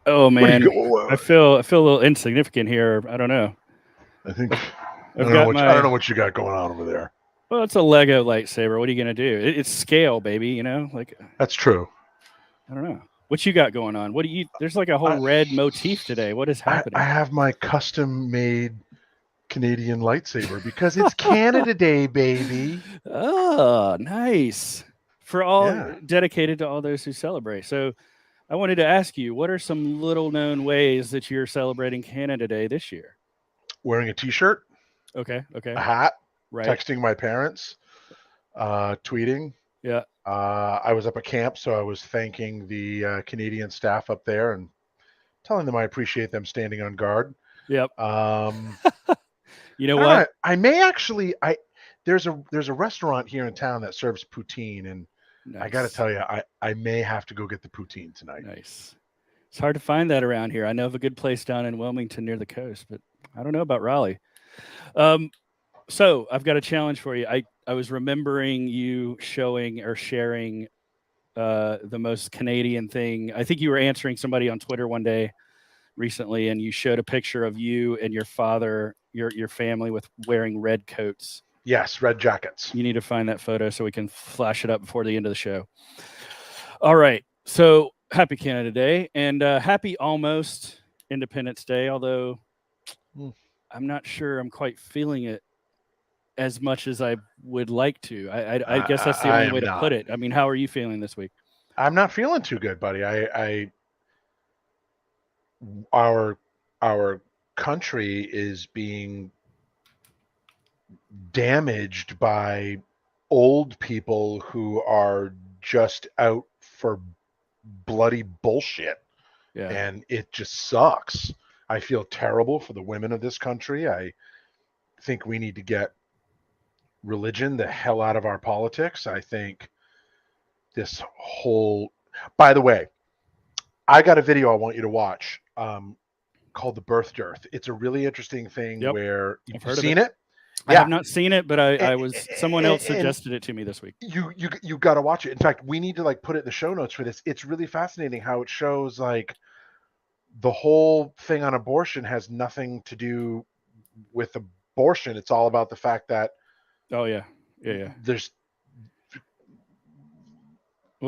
Oh man, I feel a little insignificant here. I don't know. I don't know what you got going on over there. Well, it's a Lego lightsaber. What are you gonna do? It's scale, baby. You know, like that's true. I don't know what you got going on. What do you? There's like a whole red motif today. What is happening? I have my custom-made Canadian lightsaber because it's Canada Day, baby. Oh, nice. For all dedicated to all those who celebrate. So I wanted to ask you, what are some little known ways that you're celebrating Canada Day this year? Wearing a t-shirt. Okay. A hat. Right. Texting my parents. Tweeting. Yeah. I was up at camp, so I was thanking the Canadian staff up there and telling them I appreciate them standing on guard. Yep. You know what? I may actually. There's a restaurant here in town that serves poutine, and nice. I got to tell you, I may have to go get the poutine tonight. Nice. It's hard to find that around here. I know of a good place down in Wilmington near the coast, but I don't know about Raleigh. So I've got a challenge for you. I was remembering you showing or sharing the most Canadian thing. I think you were answering somebody on Twitter one day recently, and you showed a picture of you and your father, your family with wearing red coats. Yes, red jackets. You need to find that photo so we can flash it up before the end of the show. All right. So happy Canada Day and happy almost Independence Day, although I'm not sure I'm quite feeling it as much as I would like to. I guess that's the only way to put it. I mean, how are you feeling this week? I'm not feeling too good, buddy. Our country is being damaged by old people who are just out for bloody bullshit. Yeah. And it just sucks. I feel terrible for the women of this country. I think we need to get religion the hell out of our politics. I think this whole, by the way, I got a video I want you to watch called The Birth Dearth. It's a really interesting thing where you've seen it. I have not seen it, but someone else suggested it to me this week. You got to watch it. In fact, we need to put it in the show notes for this. It's really fascinating how it shows the whole thing on abortion has nothing to do with abortion. It's all about the fact that there's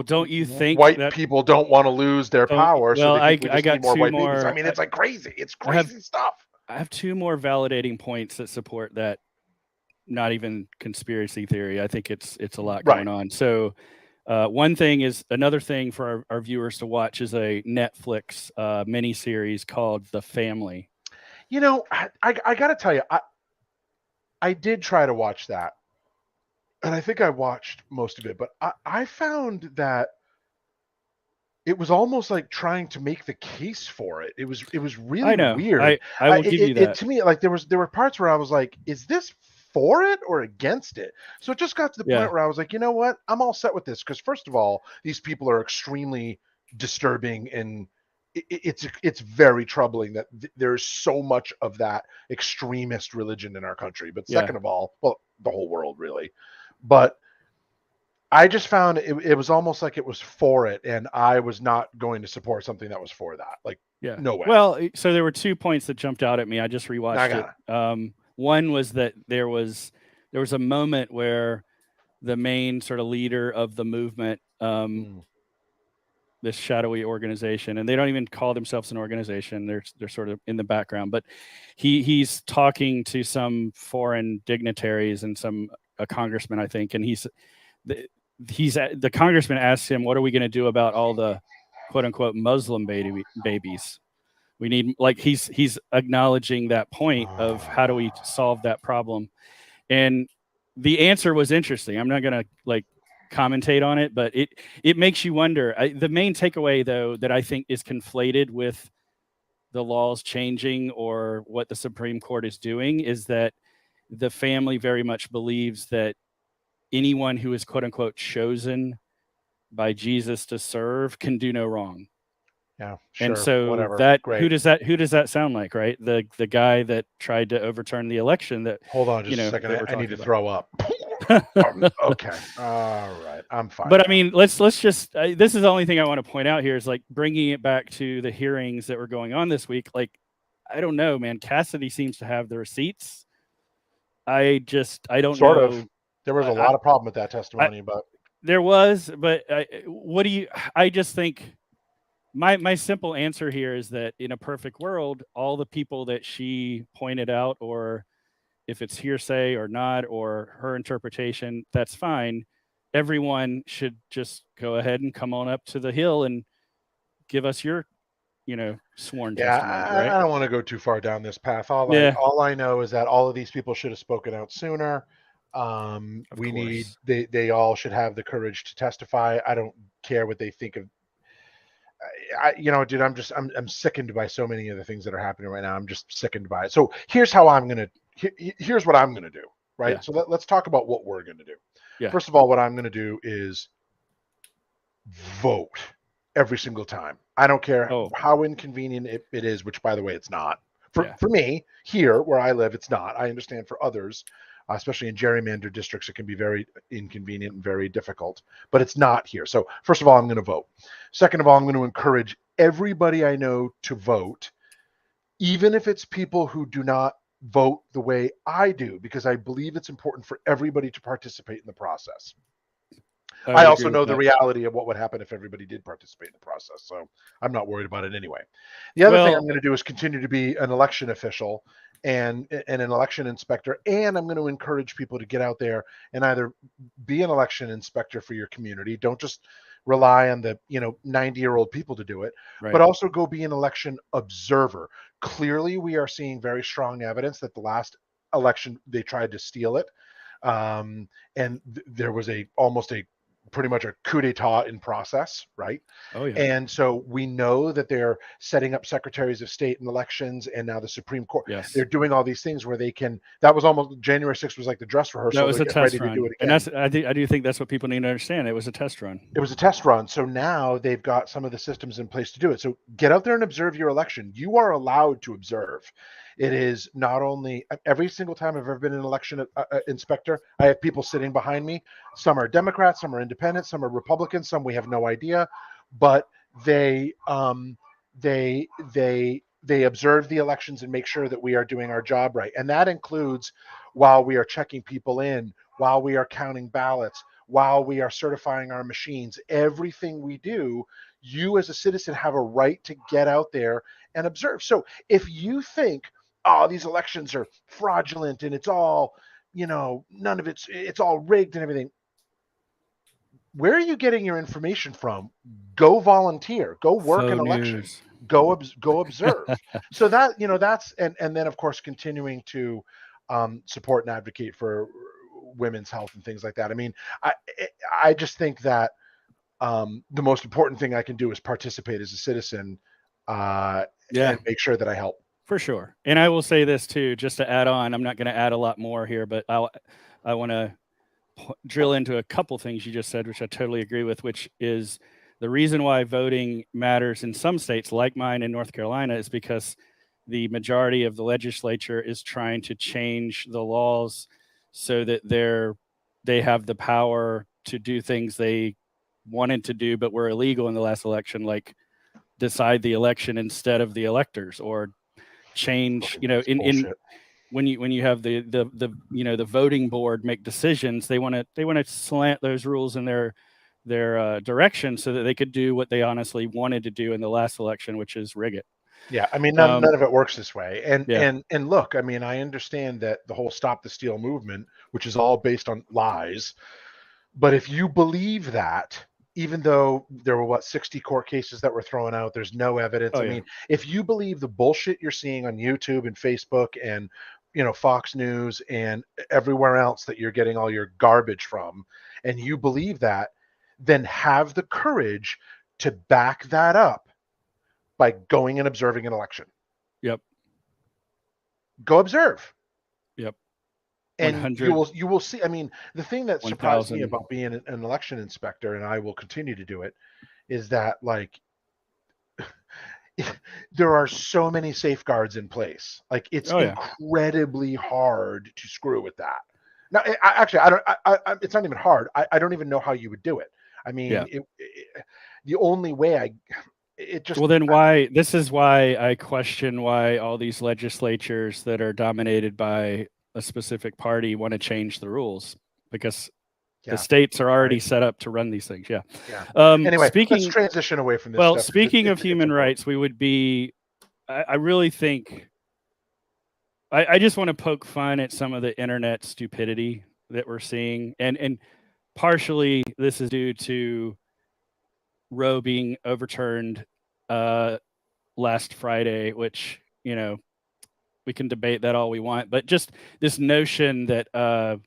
don't you think white people don't want to lose their power? Well, I got more white babies. I mean, it's crazy. It's crazy stuff. I have two more validating points that support that. Not even conspiracy theory. I think it's a lot going on. So another thing for our viewers to watch is a Netflix miniseries called The Family. You know, I got to tell you, I did try to watch that, and I think I watched most of it, but I found that it was almost like trying to make the case for it. It was really weird. I will give you that. To me, there were parts where I was like, is this for it or against it? So it just got to the point where I was like, you know what? I'm all set with this because first of all, these people are extremely disturbing and it's very troubling that there's so much of that extremist religion in our country. But second of all, well, the whole world really. But I just found it was almost like it was for it, and I was not going to support something that was for that. No way. Well, so there were 2 points that jumped out at me. I just rewatched it. One was that there was a moment where the main sort of leader of the movement, this shadowy organization, and they don't even call themselves an organization. They're sort of in the background, but he's talking to some foreign dignitaries and a congressman, I think, and the congressman asks him, "What are we going to do about all the quote unquote Muslim babies?" We need he's acknowledging that point of how do we solve that problem, and the answer was interesting. I'm not going to commentate on it, but it makes you wonder. The main takeaway though that I think is conflated with the laws changing or what the Supreme Court is doing is that the family very much believes that anyone who is quote unquote chosen by Jesus to serve can do no wrong. Yeah, sure, and so whatever. Who does that sound like, right? The guy that tried to overturn the election. That hold on just a second. I need to throw up. Okay. All right. I'm fine. But I mean, let's just. This is the only thing I want to point out here is like bringing it back to the hearings that were going on this week. Like, I don't know, man. Cassidy seems to have the receipts. I don't sort know. of. There was a lot of problem with that testimony, but there was. But what do you? I just think my simple answer here is that in a perfect world, all the people that she pointed out, or if it's hearsay or not, or her interpretation, that's fine. Everyone should just go ahead and come on up to the Hill and give us your, sworn testimony, right? I don't want to go too far down this path. All I know is that all of these people should have spoken out sooner. They all should have the courage to testify. I don't care what they think of. Dude, I'm sickened by so many of the things that are happening right now. I'm just sickened by it. So here's what I'm gonna do, right? Yeah. So let's talk about what we're gonna do. Yeah. First of all, what I'm gonna do is vote every single time. I don't care how inconvenient it is, which by the way, it's not. For me, here where I live, it's not. I understand for others, especially in gerrymandered districts, it can be very inconvenient and very difficult, but it's not here. So first of all, I'm going to vote. Second of all, I'm going to encourage everybody I know to vote, even if it's people who do not vote the way I do, because I believe it's important for everybody to participate in the process. I also know the reality of what would happen if everybody did participate in the process. So I'm not worried about it anyway. The other thing I'm going to do is continue to be an election official and an election inspector. And I'm going to encourage people to get out there and either be an election inspector for your community. Don't just rely on the 90-year-old people to do it, but also go be an election observer. Clearly, we are seeing very strong evidence that the last election, they tried to steal it. And there was pretty much a coup d'etat in process, right? Oh, yeah. And so we know that they're setting up secretaries of state in elections, and now the Supreme Court. Yes. They're doing all these things where they can. That was almost January 6th was like the dress rehearsal. That was a test run, and I do think that's what people need to understand. It was a test run. It was a test run. So now they've got some of the systems in place to do it. So get out there and observe your election. You are allowed to observe. It is not only every single time I've ever been an election inspector, I have people sitting behind me. Some are Democrats, some are independent, some are Republicans, some we have no idea, but they observe the elections and make sure that we are doing our job right. And that includes while we are checking people in, while we are counting ballots, while we are certifying our machines. Everything we do, you as a citizen have a right to get out there and observe. So if you think, oh, these elections are fraudulent and it's all, none of it's all rigged and everything. Where are you getting your information from? Go volunteer, go work an election, go observe. So that, that's, and then of course, continuing to support and advocate for women's health and things like that. I mean, I just think that the most important thing I can do is participate as a citizen and make sure that I help. For sure. And I will say this too, just to add on, I'm not going to add a lot more here, but I want to drill into a couple things you just said, which I totally agree with, which is the reason why voting matters in some states like mine in North Carolina is because the majority of the legislature is trying to change the laws so that they have the power to do things they wanted to do but were illegal in the last election, like decide the election instead of the electors, or change, when you have the voting board make decisions, they want to slant those rules in their direction so that they could do what they honestly wanted to do in the last election, which is rig it. Yeah, I mean, none of it works this way. And look, I mean, I understand that the whole Stop the Steal movement, which is all based on lies, but if you believe that, even though there were 60 court cases that were thrown out, there's no evidence. I mean, if you believe the bullshit you're seeing on YouTube and Facebook and Fox News and everywhere else that you're getting all your garbage from, and you believe that, then have the courage to back that up by going and observing an election. Yep. Go observe. Yep. And you will see. I mean, the thing that surprised me about being an election inspector, and I will continue to do it, is that like there are so many safeguards in place. Like it's incredibly hard to screw with that. No, actually, I don't. It's not even hard. I don't even know how you would do it. I mean, the only way it just. Well, then why? This is why I question why all these legislatures that are dominated by a specific party want to change the rules, because the states are already set up to run these things. Yeah. Anyway, let's transition away from this. Well, stuff, speaking of human rights, we would be. I really think. I just want to poke fun at some of the internet stupidity that we're seeing, and partially this is due to Roe being overturned last Friday, which, you know, we can debate that all we want, but just this notion that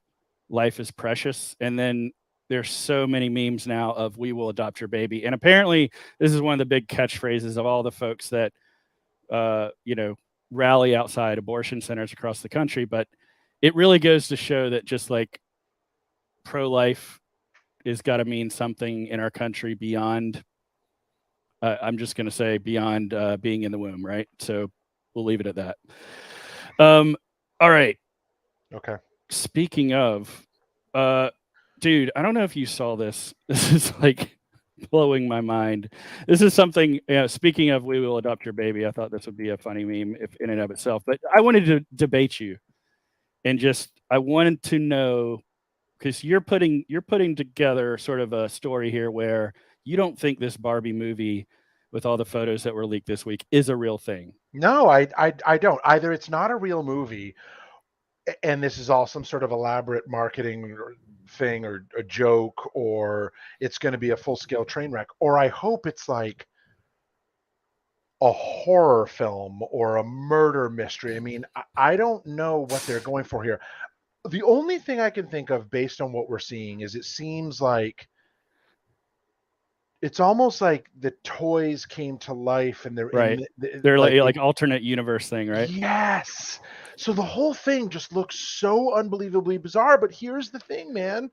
life is precious. And then there's so many memes now of "we will adopt your baby." And apparently this is one of the big catchphrases of all the folks that, you know, rally outside abortion centers across the country. But it really goes to show that just like pro-life is got to mean something in our country beyond, I'm just going to say beyond being in the womb, right? So we'll leave it at that. All right. Okay. Speaking of, dude, I don't know if you saw this. This is like blowing my mind. This is something, you know, speaking of "we will adopt your baby," I thought this would be a funny meme if in and of itself, but I wanted to debate you, and just, I wanted to know, because you're putting together sort of a story here where you don't think this Barbie movie, with all the photos that were leaked this week, is a real thing. No, I don't. Either it's not a real movie, and this is all some sort of elaborate marketing thing or a joke, or it's going to be a full-scale train wreck, or I hope it's like a horror film or a murder mystery. I mean, I don't know what they're going for here. The only thing I can think of based on what we're seeing is it seems like it's almost like the toys came to life and they're right. They're like alternate universe thing, right? Yes. So the whole thing just looks so unbelievably bizarre. But here's the thing, man.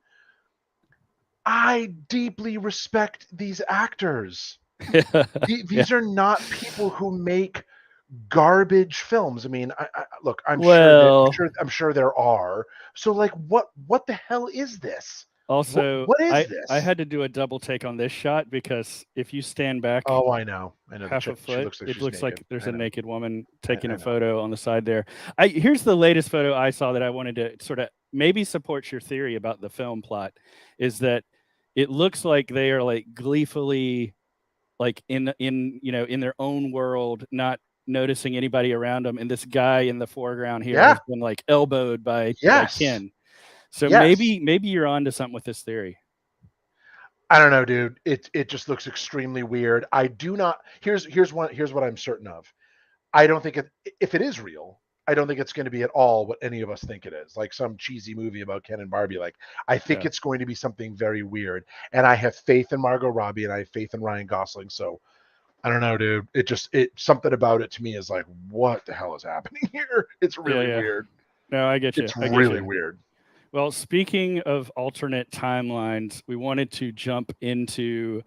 I deeply respect these actors. These are not people who make garbage films. I mean, look, I'm sure there are. So like, what the hell is this? Also, what is this? I had to do a double take on this shot, because if you stand back, I know half a foot, it looks like there's a naked woman taking a photo on the side there. Here's the latest photo I saw that I wanted to sort of maybe support your theory about the film plot, is that it looks like they are like gleefully, like in you know, in their own world, not noticing anybody around them, and this guy in the foreground here has been like elbowed by Ken. So maybe you're onto something with this theory. I don't know, dude. It just looks extremely weird. I do not. Here's what I'm certain of. I don't think if it is real, I don't think it's going to be at all what any of us think it is, like some cheesy movie about Ken and Barbie. Like, I think it's going to be something very weird, and I have faith in Margot Robbie and I have faith in Ryan Gosling. So I don't know, dude. Something about it to me is like, what the hell is happening here? It's really weird. No, I get you. It's really weird. Well, speaking of alternate timelines, we wanted to jump into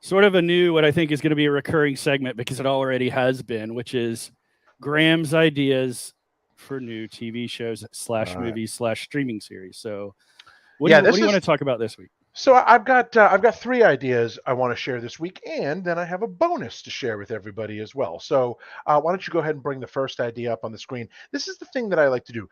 sort of a new, what I think is going to be a recurring segment, because it already has been, which is Graham's ideas for new TV shows / movies / streaming series. So what do you want to talk about this week? So I've got 3 ideas I want to share this week, and then I have a bonus to share with everybody as well. So why don't you go ahead and bring the first idea up on the screen? This is the thing that I like to do.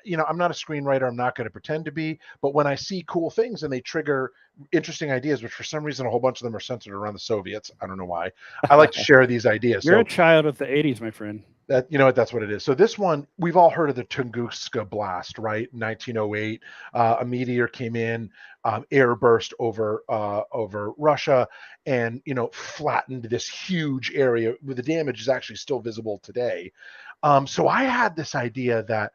You know, I'm not a screenwriter. I'm not going to pretend to be. But when I see cool things and they trigger interesting ideas, which for some reason a whole bunch of them are centered around the Soviets, I don't know why, I like to share these ideas. You're a child of the 80s, my friend. That, you know what, that's what it is. So this one, we've all heard of the Tunguska blast, right? 1908, a meteor came in, air burst over Russia, and, you know, flattened this huge area where the damage is actually still visible today. So I had this idea that,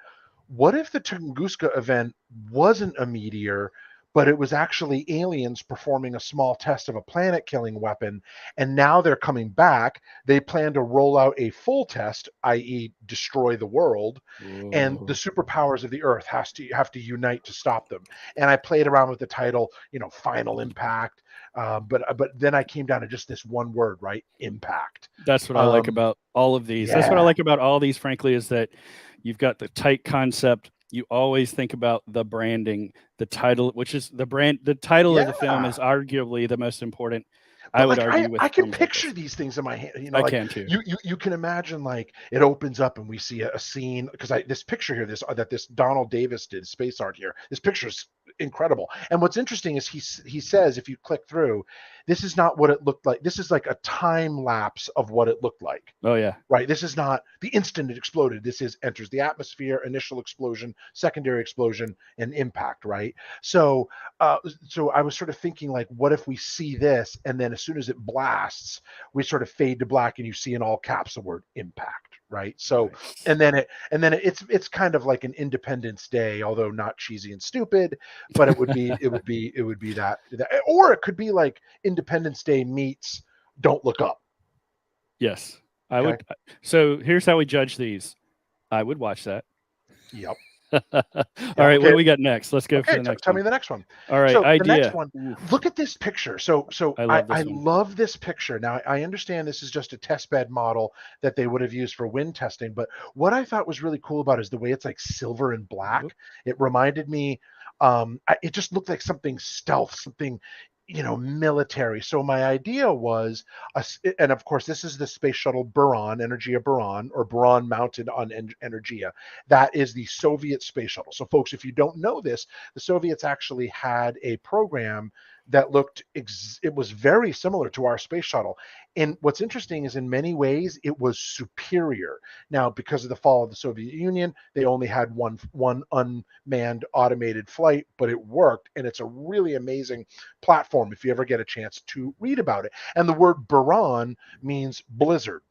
what if the Tunguska event wasn't a meteor, but it was actually aliens performing a small test of a planet-killing weapon, and now they're coming back. They plan to roll out a full test, i.e. destroy the world, and the superpowers of the Earth have to unite to stop them. And I played around with the title, you know, Final Impact, but then I came down to just this one word, right? Impact. That's what I like about all of these. That's what I like about all these, frankly, is that you've got the tight concept you always think about the branding, the title, which is the title of the film is arguably the most important. But I would like argue with I can films like picture this. these things in my head. You know, I like can too. you can imagine like it opens up and we see a scene because this picture here, this Donald Davis did space art here. This picture is incredible. And what's interesting is he says if you click through, this is not what it looked like. This is like a time lapse of what it looked like. Oh yeah. Right. This is not the instant it exploded. This is enters the atmosphere, initial explosion, secondary explosion, and impact. Right. So, so I was sort of thinking like, what if we see this, and then as soon as it blasts, we sort of fade to black, and you see in all caps the word impact. Right. So, Nice. and then it's kind of like an Independence Day, although not cheesy and stupid, but it would be that, or it could be like Independence Day meets Don't Look Up. Yes. I Okay. would. So here's how we judge these. I would watch that. Yep. All Yeah, right, okay. What do we got next? Let's go for the next tell one. me the next one. All right, So idea. the next one, Oof. look at this picture. So I love this picture. Now I understand this is just a test bed model that they would have used for wind testing, but what I thought was really cool about it is the way it's like silver and black. Oop. It reminded me, it just looked like something stealth, something, you know, military. So my idea was, and of course, this is the space shuttle Buran, Energia Buran, or Buran mounted on Energia. That is the Soviet space shuttle. So, folks, if you don't know this, the Soviets actually had a program that looked, it was very similar to our space shuttle. And what's interesting is in many ways, it was superior. Now, because of the fall of the Soviet Union, they only had one unmanned automated flight, but it worked. And it's a really amazing platform if you ever get a chance to read about it. And the word Buran means blizzard.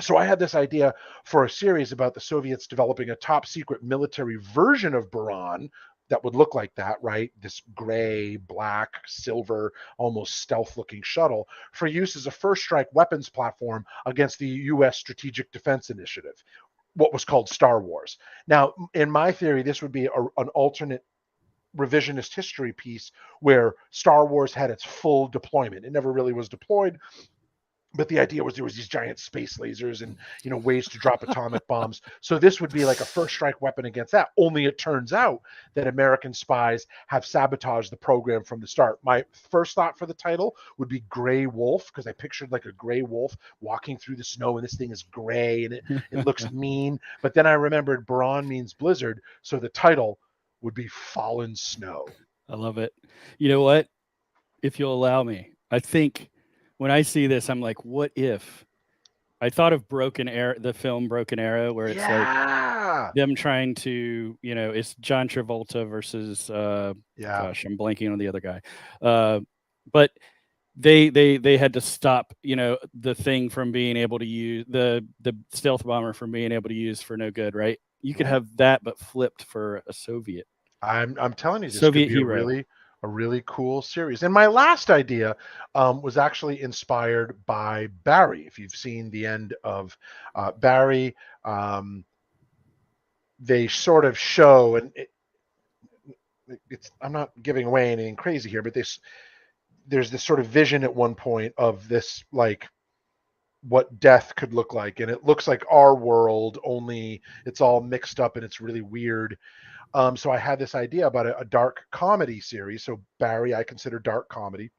So I had this idea for a series about the Soviets developing a top secret military version of Buran that would look like that, right? This gray, black, silver, almost stealth looking shuttle for use as a first strike weapons platform against the US Strategic Defense Initiative, what was called Star Wars. Now, in my theory, this would be an alternate revisionist history piece where Star Wars had its full deployment. It never really was deployed, but the idea was there was these giant space lasers and, you know, ways to drop atomic bombs. So this would be like a first strike weapon against that. Only it turns out that American spies have sabotaged the program from the start. My first thought for the title would be Gray Wolf, because I pictured like a gray wolf walking through the snow, and this thing is gray and it looks mean. But then I remembered Buran means blizzard, so the title would be Fallen Snow. I love it. You know what? If you'll allow me, I think when I see this, I'm like, what if? I thought of Broken Arrow, the film Broken Arrow, where it's like them trying to, you know, it's John Travolta versus, gosh, I'm blanking on the other guy. But they had to stop, you know, the thing from being able to use the stealth bomber from being able to use for no good, right? You could have that, but flipped for a Soviet. I'm telling you, this Soviet could be hero. a really cool series. And my last idea was actually inspired by Barry. If you've seen the end of Barry, they sort of show, and I'm not giving away anything crazy here, but there's this sort of vision at one point of this, like, what death could look like, and it looks like our world, only it's all mixed up and it's really weird. So I had this idea about a dark comedy series. So Barry, I consider dark comedy,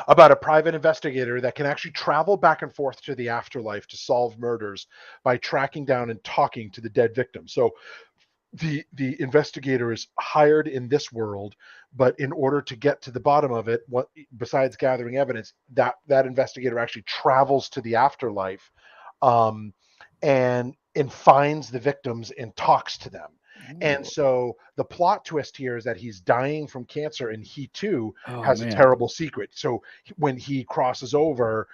about a private investigator that can actually travel back and forth to the afterlife to solve murders by tracking down and talking to the dead victims. So the investigator is hired in this world, but in order to get to the bottom of it, what besides gathering evidence, that investigator actually travels to the afterlife, and finds the victims and talks to them. And so the plot twist here is that he's dying from cancer, and he too has a terrible secret. So when he crosses over,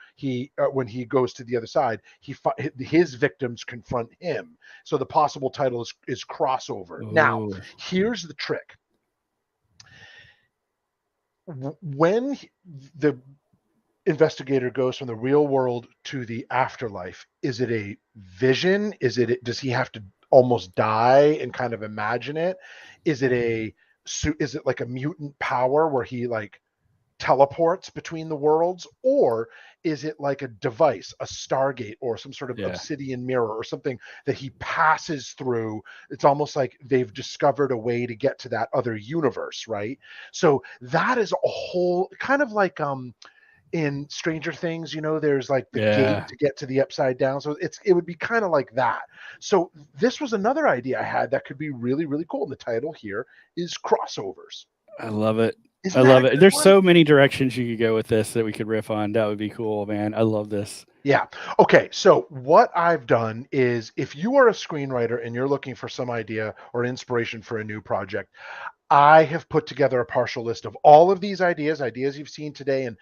when he goes to the other side, his victims confront him. So the possible title is Crossover. Now, here's the trick. When the investigator goes from the real world to the afterlife, is it a vision? Does he have to almost die and kind of imagine it? Is it like a mutant power where he like teleports between the worlds, or is it like a device, a Stargate, or some sort of obsidian mirror or something that he passes through? It's almost like they've discovered a way to get to that other universe, right? So that is a whole kind of like in Stranger Things, there's like the gate to get to the upside down. So it would be kind of like that. So this was another idea I had that could be really, really cool. And the title here is Crossovers. I love it. I love it. There's so many directions you could go with this that we could riff on. That would be cool, man. I love this. Yeah. Okay. So what I've done is, if you are a screenwriter and you're looking for some idea or inspiration for a new project, I have put together a partial list of all of these ideas you've seen today, and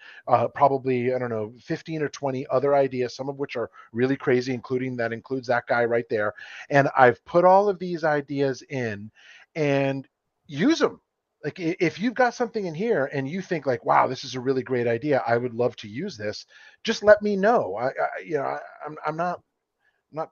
probably, I don't know, 15 or 20 other ideas, some of which are really crazy, includes that guy right there. And I've put all of these ideas in and use them. Like, if you've got something in here and you think like, wow, this is a really great idea, I would love to use this, just let me know. I'm not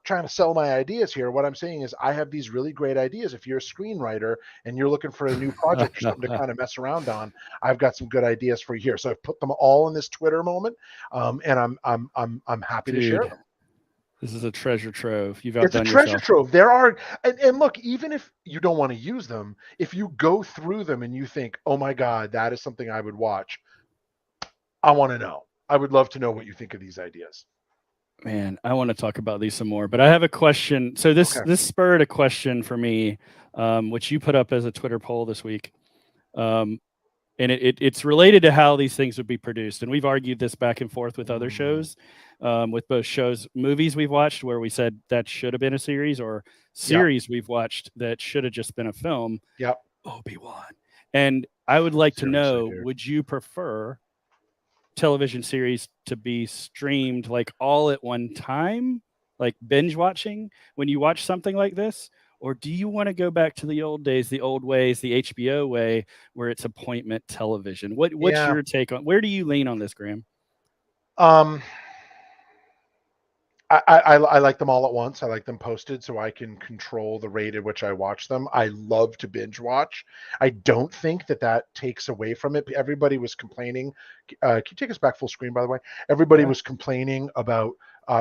trying to sell my ideas here. What I'm saying is I have these really great ideas. If you're a screenwriter and you're looking for a new project or something to kind of mess around on, I've got some good ideas for you here. So I've put them all in this Twitter moment, and I'm happy to share them. This is a treasure trove. It's a treasure trove. There are, and look, even if you don't want to use them, if you go through them and you think, oh my God, that is something I would watch, I want to know. I would love to know what you think of these ideas. Man, I want to talk about these some more, but I have a question. So this spurred a question for me, which you put up as a Twitter poll this week. And it's related to how these things would be produced. And we've argued this back and forth with other shows, with both movies we've watched where we said that should have been a series, or series we've watched that should have just been a film. Yep. Obi-Wan. And I would like to know, would you prefer television series to be streamed like all at one time, like binge watching when you watch something like this? Or do you want to go back to the old days, the old ways, the HBO way, where it's appointment television? What's your take on, where do you lean on this, Graeme? I like them all at once. I like them posted so I can control the rate at which I watch them. I love to binge watch. I don't think that takes away from it. Everybody was complaining. Can you take us back full screen, by the way? Everybody was complaining about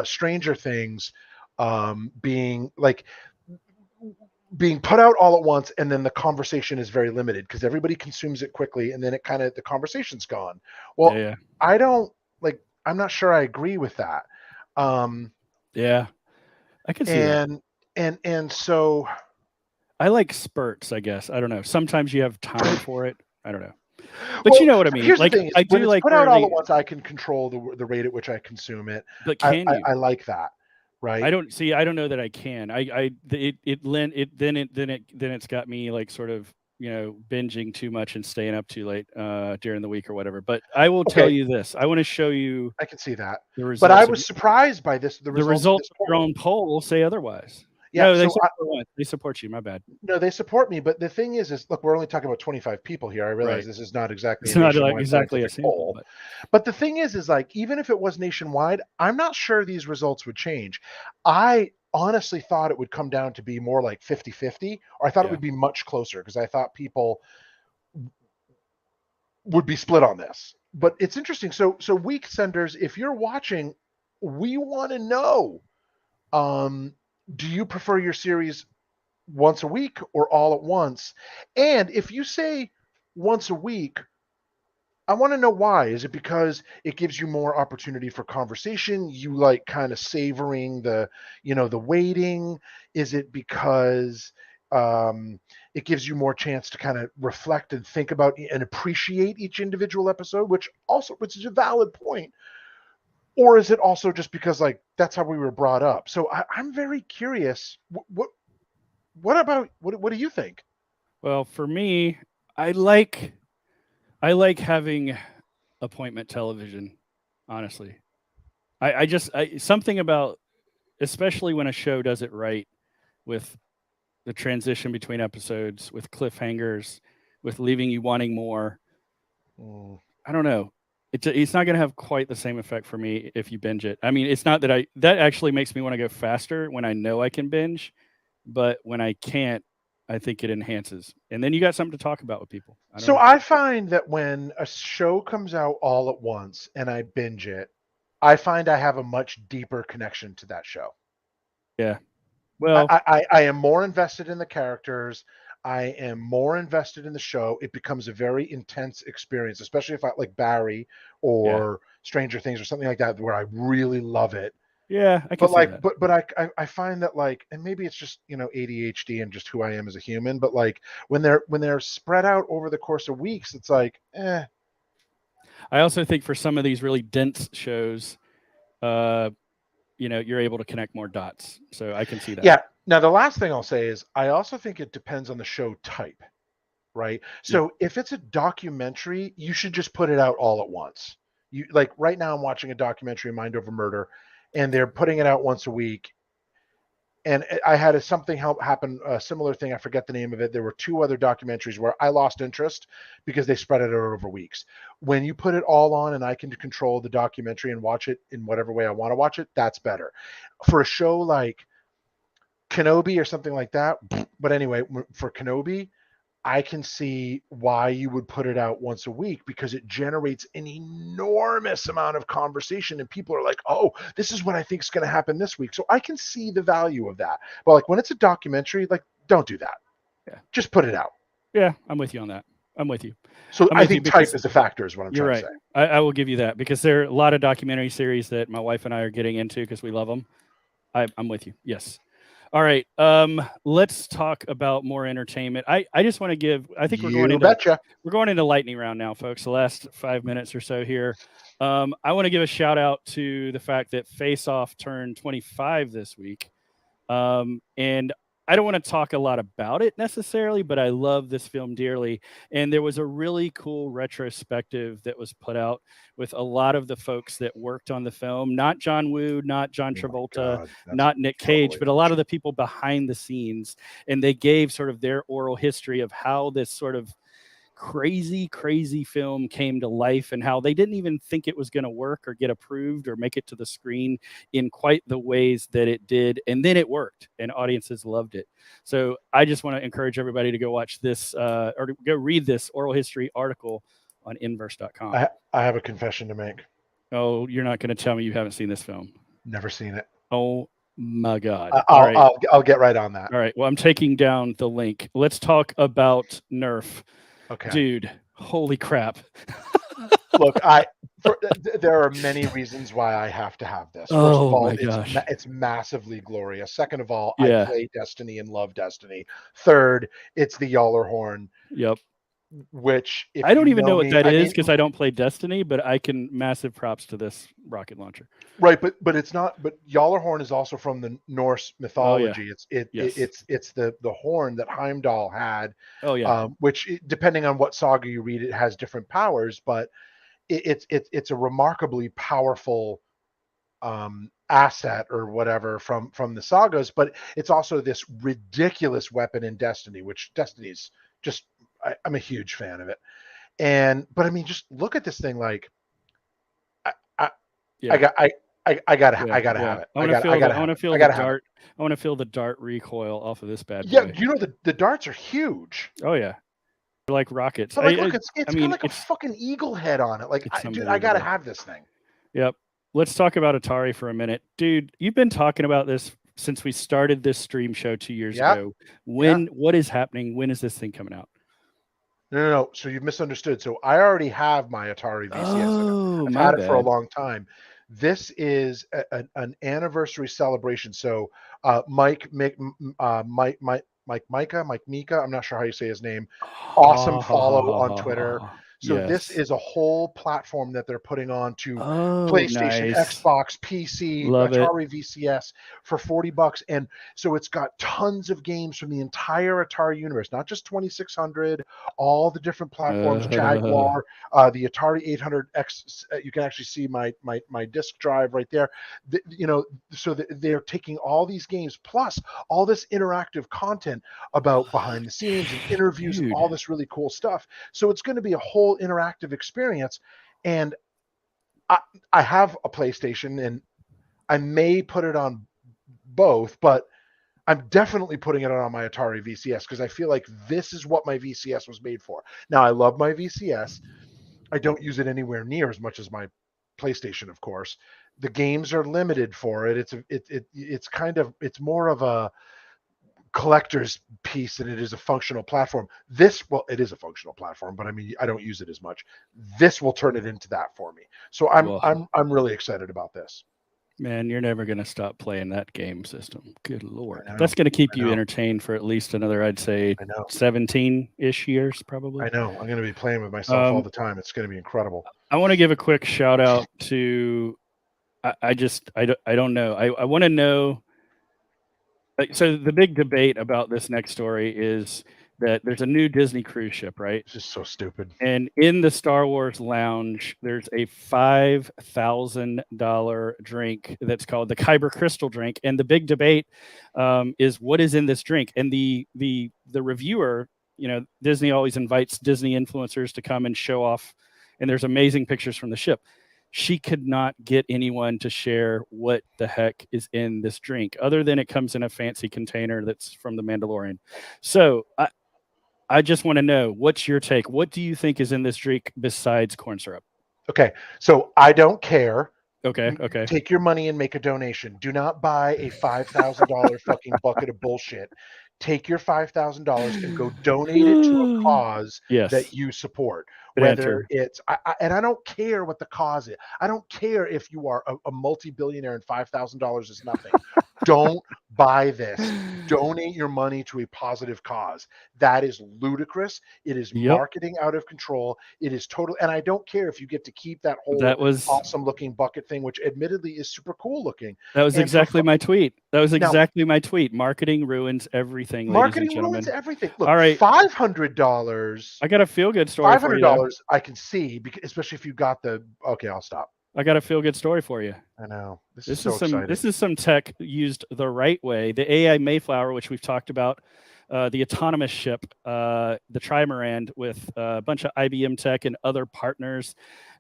Stranger Things being put out all at once, and then the conversation is very limited because everybody consumes it quickly, and then the conversation's gone. Well, I'm not sure I agree with that. Yeah, I can see that. And so I like spurts, I guess. I don't know. Sometimes you have time for it. I don't know. But you know what I mean. Here's like, the thing, I do like put out all at once. I can control the rate at which I consume it. But can you? I like that. Right. I don't know that I can. Then it's got me like sort of, binging too much and staying up too late during the week or whatever. But I will tell you this. I want to show you. I can see that. But I was surprised by this. The results of your own poll say otherwise. Yeah, no, they support you. My bad. No, they support me. But the thing is look, we're only talking about 25 people here. I realize this is not exactly. It's not like exactly a sample. But the thing is like, even if it was nationwide, I'm not sure these results would change. I honestly thought it would come down to be more like 50-50, or I thought it would be much closer because I thought people would be split on this. But it's interesting. So week senders, if you're watching, we want to know. Do you prefer your series once a week or all at once? And if you say once a week, I want to know why. Is it because it gives you more opportunity for conversation? You like kind of savoring the waiting? Is it because it gives you more chance to kind of reflect and think about and appreciate each individual episode, which is a valid point? Or is it also just because like that's how we were brought up? So I'm very curious. What do you think? Well, for me, I like having appointment television. Honestly, I something about, especially when a show does it right, with the transition between episodes, with cliffhangers, with leaving you wanting more. I don't know. It's not going to have quite the same effect for me if you binge it. I mean, it's not that that actually makes me want to go faster when I know I can binge, but when I can't, I think it enhances. And then you got something to talk about with people. I find that when a show comes out all at once and I binge it, I find I have a much deeper connection to that show. Yeah. Well, I am more invested in the characters. I am more invested in the show. It becomes a very intense experience, especially if I like Barry or Stranger Things or something like that, where I really love it. Yeah, I can see that. But I find that, like, and maybe it's just, you know, ADHD and just who I am as a human, but like when they're spread out over the course of weeks, it's like, eh. I also think for some of these really dense shows, you know, you're able to connect more dots. So I can see that. Yeah. Now the last thing I'll say is I also think it depends on the show type, right? So if it's a documentary, you should just put it out all at once. You like right now I'm watching a documentary, Mind Over Murder, and they're putting it out once a week. And I had something happen, a similar thing. I forget the name of it. There were 2 other documentaries where I lost interest because they spread it out over weeks. When you put it all on and I can control the documentary and watch it in whatever way I want to watch it, that's better. For a show like Kenobi or something like that, but anyway, for Kenobi, I can see why you would put it out once a week, because it generates an enormous amount of conversation and people are like, oh, this is what I think is going to happen this week. So I can see the value of that. But like when it's a documentary, like, don't do that. Yeah. Just put it out. Yeah, I'm with you on that. I'm with you. So I think type is a factor is what I'm trying to say. I will give you that, because there are a lot of documentary series that my wife and I are getting into because we love them. I'm with you. Yes. All right. Let's talk about more entertainment. I just want to give, I think we're going into lightning round now, folks. The last 5 minutes or so here. I want to give a shout out to the fact that Face Off turned 25 this week. And I don't want to talk a lot about it necessarily, but I love this film dearly. And there was a really cool retrospective that was put out with a lot of the folks that worked on the film. Not John Woo, not John Travolta, not Nick Cage, but a lot of the people behind the scenes. And they gave sort of their oral history of how this sort of crazy film came to life, and how they didn't even think it was going to work or get approved or make it to the screen in quite the ways that it did. And then it worked and audiences loved it. So I just want to encourage everybody to go watch this or to go read this oral history article on inverse.com. I have a confession to make. Oh, you're not going to tell me you haven't seen this film? Never seen it. Oh my God. I'll get right on that. All right. Well, I'm taking down the link. Let's talk about Nerf. Okay. Dude, holy crap. Look, there are many reasons why I have to have this. First of all, it's massively glorious. Second of all, I play Destiny and love Destiny. Third, it's the Yaller horn. Yep. Which I don't even know what that is, because I don't play Destiny, but I can massive props to this rocket launcher. Right, but it's not. But Yaller horn is also from the Norse mythology. It's the horn that Heimdall had. Oh yeah. Which, depending on what saga you read, it has different powers, but it's a remarkably powerful asset or whatever from the sagas. But it's also this ridiculous weapon in Destiny, which Destiny's just. I'm a huge fan of it. But I mean, just look at this thing. Like, I gotta have it. I want to feel the dart recoil off of this bad boy. Yeah, you know the darts are huge. Oh yeah, they're like rockets. But look, it's got like a fucking eagle head on it. Like, dude, I gotta have this thing. Yep. Let's talk about Atari for a minute, dude. You've been talking about this since we started this stream show 2 years ago. What is happening? When is this thing coming out? No. So you've misunderstood. So I already have my Atari VCS. I've had it for a long time. This is an anniversary celebration. So Mike Mika, I'm not sure how you say his name. Awesome follow on Twitter. So this is a whole platform that they're putting on to PlayStation, Xbox, PC, Atari VCS for $40. And so it's got tons of games from the entire Atari universe, not just 2600, all the different platforms, Jaguar, the Atari 800X. You can actually see my disk drive right there. So they're taking all these games plus all this interactive content about behind the scenes and interviews and all this really cool stuff. So it's going to be a whole interactive experience. And I have a PlayStation and I may put it on both, but I'm definitely putting it on my Atari VCS because I feel like this is what my VCS was made for. Now, I love my VCS. I don't use it anywhere near as much as my PlayStation, of course. The games are limited for it. It's more of a collector's piece than it is a functional platform. It is a functional platform, but I mean, I don't use it as much. This will turn it into that for me. So I'm really excited about this. Man, you're never going to stop playing that game system. Good Lord. That's going to keep you entertained for at least another, I'd say, 17-ish years, probably. I know. I'm going to be playing with myself all the time. It's going to be incredible. I want to give a quick shout out to, I don't know. I want to know. So the big debate about this next story is that there's a new Disney cruise ship, right? It's just so stupid. And in the Star Wars lounge, there's a $5,000 drink that's called the Kyber Crystal drink. And the big debate is what is in this drink. And the reviewer, Disney always invites Disney influencers to come and show off. And there's amazing pictures from the ship. She could not get anyone to share what the heck is in this drink, other than it comes in a fancy container that's from The Mandalorian. So I just want to know, what's your take? What do you think is in this drink besides corn syrup? Okay, so I don't care. Okay. Take your money and make a donation. Do not buy a $5,000 fucking bucket of bullshit. Take your $5,000 and go donate it to a cause that you support. Whether it's, and I don't care what the cause is. I don't care if you are a multi-billionaire and $5,000 is nothing. Don't buy this. Donate your money to a positive cause. That is ludicrous. It is marketing out of control. It is total. And I don't care if you get to keep that whole awesome looking bucket thing, which admittedly is super cool looking. That was exactly my tweet. My tweet. Marketing ruins everything. Marketing ruins everything. Look, all right, $500. I got a feel good story. $500 I can see, because especially if you got the. Okay, I'll stop. I got a feel good story for you. I know. This is so exciting. This is some tech used the right way. The AI Mayflower, which we've talked about, the autonomous ship, the Trimaran, with a bunch of IBM tech and other partners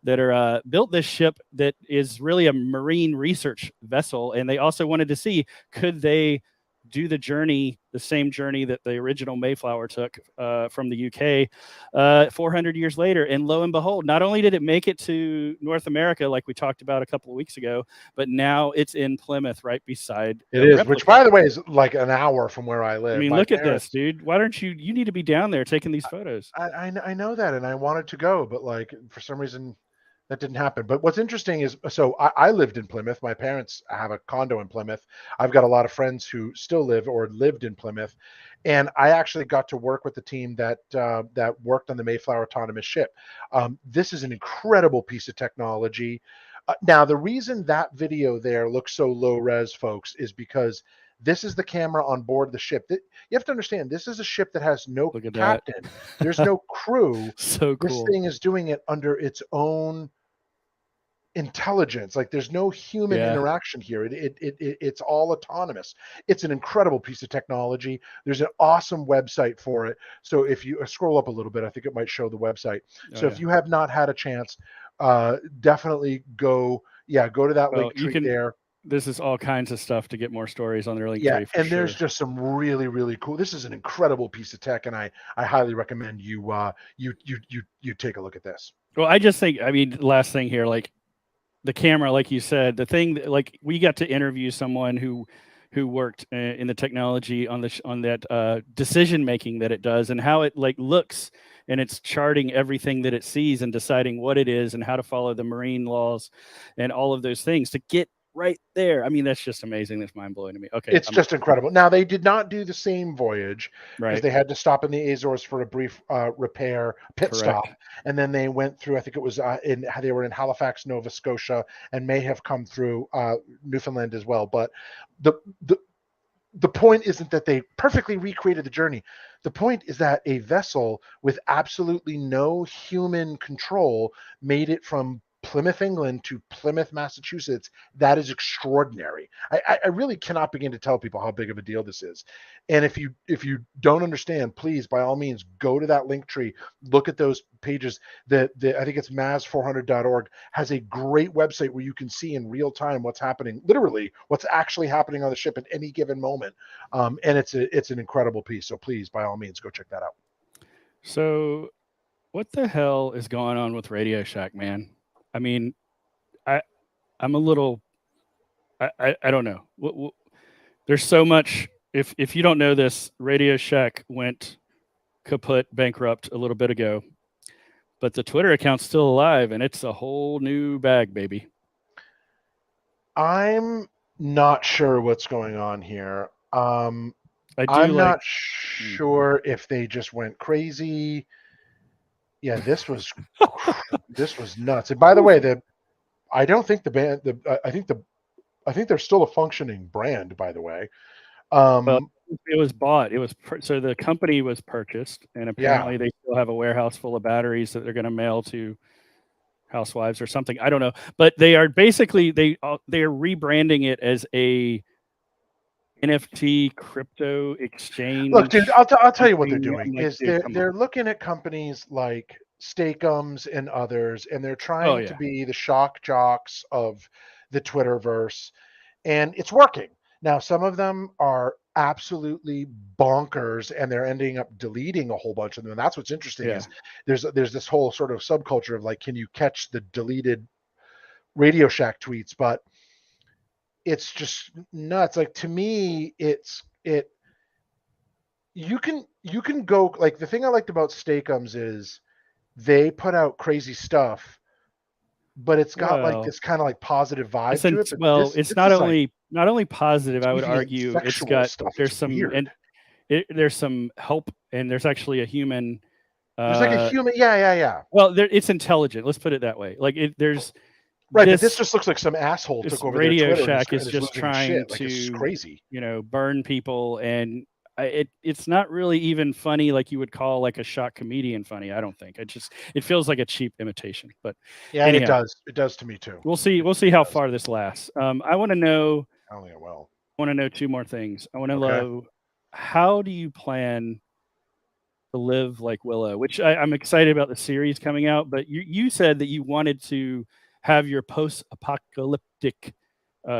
that are built this ship that is really a marine research vessel. And they also wanted to see, could they do the same journey that the original Mayflower took from the UK 400 years later. And lo and behold, not only did it make it to North America, like we talked about a couple of weeks ago, but now it's in Plymouth, right beside it is, which, by the way, is like an hour from where I live. I mean, look at this, dude. Why don't you need to be down there taking these photos? I know that, and I wanted to go, but like for some reason that didn't happen. But what's interesting is, so I lived in Plymouth. My parents have a condo in Plymouth. I've got a lot of friends who still live or lived in Plymouth. And I actually got to work with the team that worked on the Mayflower autonomous ship. This is an incredible piece of technology. Now, the reason that video there looks so low res, folks, is because this is the camera on board the ship. You have to understand, this is a ship that has no captain. There's no crew. So cool. This thing is doing it under its own intelligence. Like, there's no human interaction here. It's all autonomous. It's an incredible piece of technology. There's an awesome website for it. So if you scroll up a little bit, I think it might show the website. So if you have not had a chance, definitely go to that link tree there. This is all kinds of stuff to get more stories on their link tree. And there's just some really, really cool. This is an incredible piece of tech, and I highly recommend you take a look at this. Well, I just think, I mean, last thing here, like the camera, like you said, the thing, like we got to interview someone who worked in the technology on that decision making that it does, and how it like looks, and it's charting everything that it sees and deciding what it is and how to follow the marine laws and all of those things to get right there. I mean, that's just amazing. That's mind-blowing to me. Okay, it's just incredible. Now, they did not do the same voyage, because they had to stop in the Azores for a brief repair pit stop, and then they went through, I think it was they were in Halifax, Nova Scotia, and may have come through Newfoundland as well. But the point isn't that they perfectly recreated the journey. The point is that a vessel with absolutely no human control made it from Plymouth, England to Plymouth, Massachusetts, that is extraordinary. I really cannot begin to tell people how big of a deal this is. And if you don't understand, please, by all means, go to that link tree, look at those pages. I think it's mas400.org has a great website where you can see in real time what's happening, literally what's actually happening on the ship at any given moment. And it's an incredible piece. So please, by all means, go check that out. So what the hell is going on with Radio Shack, man? I mean, I'm a little, I don't know. There's so much. If you don't know this, Radio Shack went kaput, bankrupt a little bit ago, but the Twitter account's still alive, and it's a whole new bag, baby. I'm not sure what's going on here. I'm not sure if they just went crazy. Yeah, this was nuts. And by the way, I don't think the band. I think they're still a functioning brand. By the way, well, it was bought. It was so the company was purchased, and apparently they still have a warehouse full of batteries that they're going to mail to housewives or something. I don't know, but they are basically they are rebranding it as a NFT crypto exchange. Look, dude, I'll tell you what they're doing is they're looking at companies like Steakums and others, and they're trying to be the shock jocks of the Twitterverse, and it's working. Now, some of them are absolutely bonkers, and they're ending up deleting a whole bunch of them. And that's what's interesting is there's this whole sort of subculture of like, can you catch the deleted Radio Shack tweets? But it's just nuts. Like, to me, you can go, like, the thing I liked about Steakums is they put out crazy stuff, but it's got like this kind of like positive vibe to it. Well, it's not only positive. I would argue it's got there's some help, and there's actually a human. There's like a human, yeah. Well, it's intelligent. Let's put it that way. Like there's. Right, but this just looks like some asshole took over Radio their Twitter Shack is just trying to, it's crazy, burn people, and it's not really even funny like you would call like a shock comedian funny. I don't think it feels like a cheap imitation. But yeah, anyhow, it does to me too. We'll see how far this lasts. I want to know. I don't think it will. I want to know two more things. I want to know, how do you plan to live like Willow? Which I'm excited about the series coming out, but you said that you wanted to have your post-apocalyptic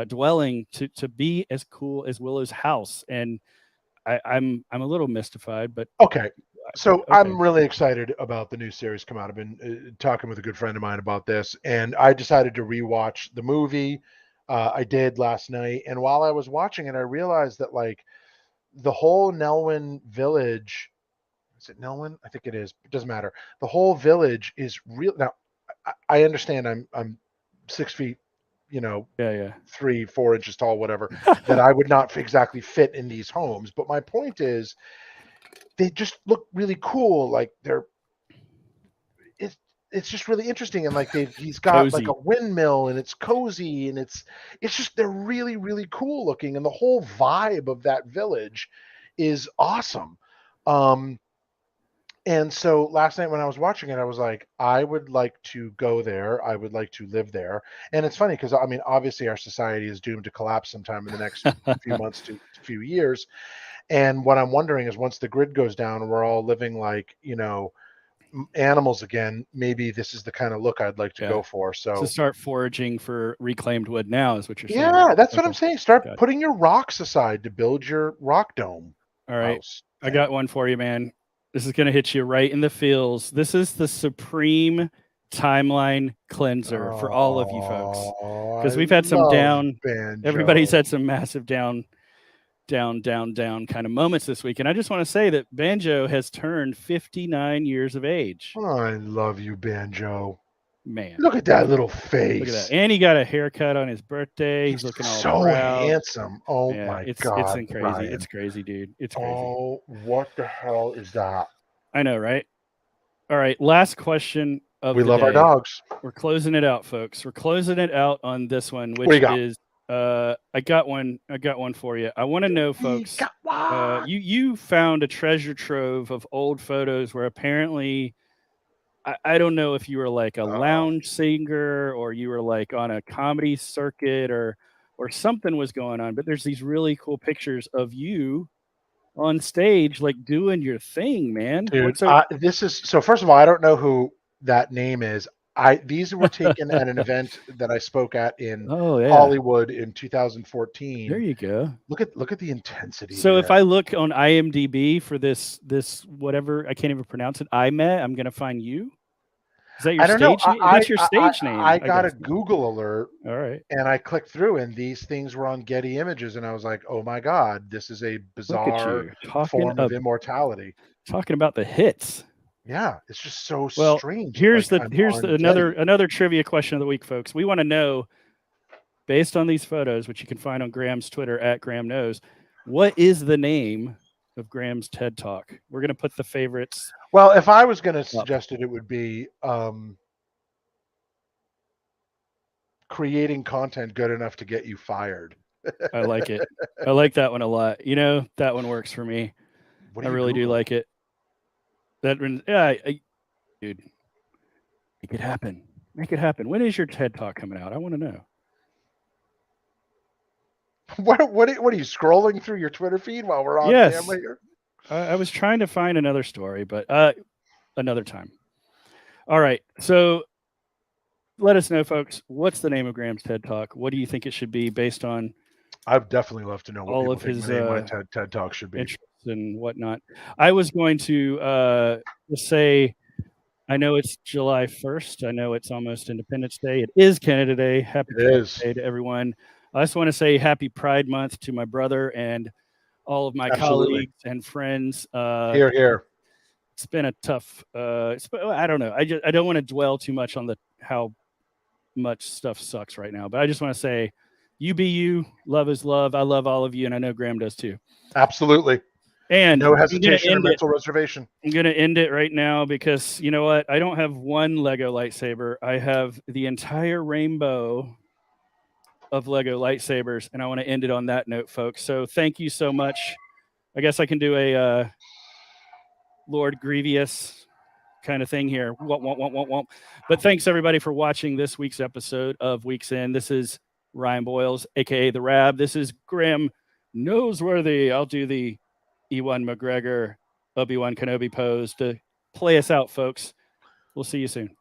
dwelling to be as cool as Willow's house, and I'm a little mystified. But so I'm really excited about the new series come out. I've been talking with a good friend of mine about this, and I decided to rewatch the movie. I did last night, and while I was watching it, I realized that like the whole Nelwyn village, is it Nelwyn? I think it is. It doesn't matter. The whole village is real. Now, I understand I'm 6 feet, 3-4 inches tall, whatever, that I would not exactly fit in these homes. But my point is, they just look really cool. Like it's just really interesting, and like he's got cozy. Like a windmill, and it's cozy, and it's just they're really, really cool looking, and the whole vibe of that village is awesome. And so last night when I was watching it, I was like, I would like to go there. I would like to live there. And it's funny because, I mean, obviously our society is doomed to collapse sometime in the next few months to few years. And what I'm wondering is, once the grid goes down and we're all living like, animals again, maybe this is the kind of look I'd like to go for. So to start foraging for reclaimed wood now is what you're saying. Yeah, that's what I'm saying. Start putting your rocks aside to build your rock dome. All right. House. I got one for you, man. This is going to hit you right in the feels. This is the supreme timeline cleanser for all of you folks, because we've had some down. Banjo. Everybody's had some massive down kind of moments this week, and I just want to say that Banjo has turned 59 years of age. I love you, Banjo. Man, look at that little face. Look at that, and he got a haircut on his birthday. He's looking all so proud. handsome. Oh my god, it's crazy. Ryan. It's crazy, dude. It's crazy. Oh, what the hell is that? I know, right? All right, last question of we the love day. our dogs. We're closing it out, folks. We're closing it out on this one, which is I got one for you. I want to know, folks. You found a treasure trove of old photos where apparently I don't know if you were like a lounge singer or you were like on a comedy circuit or something was going on, but there's these really cool pictures of you on stage, like doing your thing, man. Dude, this is so. First of all, I don't know who that name is. These were taken at an event that I spoke at in Hollywood in 2014. There you go. Look at the intensity. So there. if I look on IMDb for this whatever, I can't even pronounce it, IMET, I'm gonna find you. Is that your stage name? That's your stage name. I got a Google alert. All right. And I clicked through, and these things were on Getty Images, and I was like, "Oh my God, this is a bizarre form of immortality." Talking about the hits. Yeah, it's just so strange. Here's another trivia question of the week, folks. We want to know, based on these photos, which you can find on Graham's Twitter at Graham Knows, what is the name of Graham's TED Talk? We're going to put the favorites. Well, if I was going to suggest it, it would be creating content good enough to get you fired. I like it. I like that one a lot. You know, that one works for me. I really do like it. That one, yeah, dude, make it happen. Make it happen. When is your TED Talk coming out? I want to know. What are you scrolling through your Twitter feed while we're on camera here? I was trying to find another story, but another time. All right. So let us know, folks. What's the name of Graham's TED Talk? What do you think it should be based on? I'd definitely love to know what all of his my TED Talk should be. Interests and whatnot. I was going to say, I know it's July 1st. I know it's almost Independence Day. It is Canada Day. Happy Pride Day to everyone. I just want to say Happy Pride Month to my brother and all of my colleagues and friends. Here, here. It's been a tough. I don't know. I don't want to dwell too much on how much stuff sucks right now. But I just want to say, you be you. Love is love. I love all of you, and I know Graham does too. Absolutely. And no hesitation or mental reservation. I'm going to end it right now because you know what? I don't have one Lego lightsaber. I have the entire rainbow of Lego lightsabers, and I want to end it on that note, folks. So thank you so much. I guess I can do a Lord Grievous kind of thing here. But thanks everybody for watching this week's episode of Weeks In. This is Ryan Boyles, aka the RAB. This is Graham Noseworthy. I'll do the Ewan McGregor, Obi-Wan Kenobi pose to play us out, folks. We'll see you soon.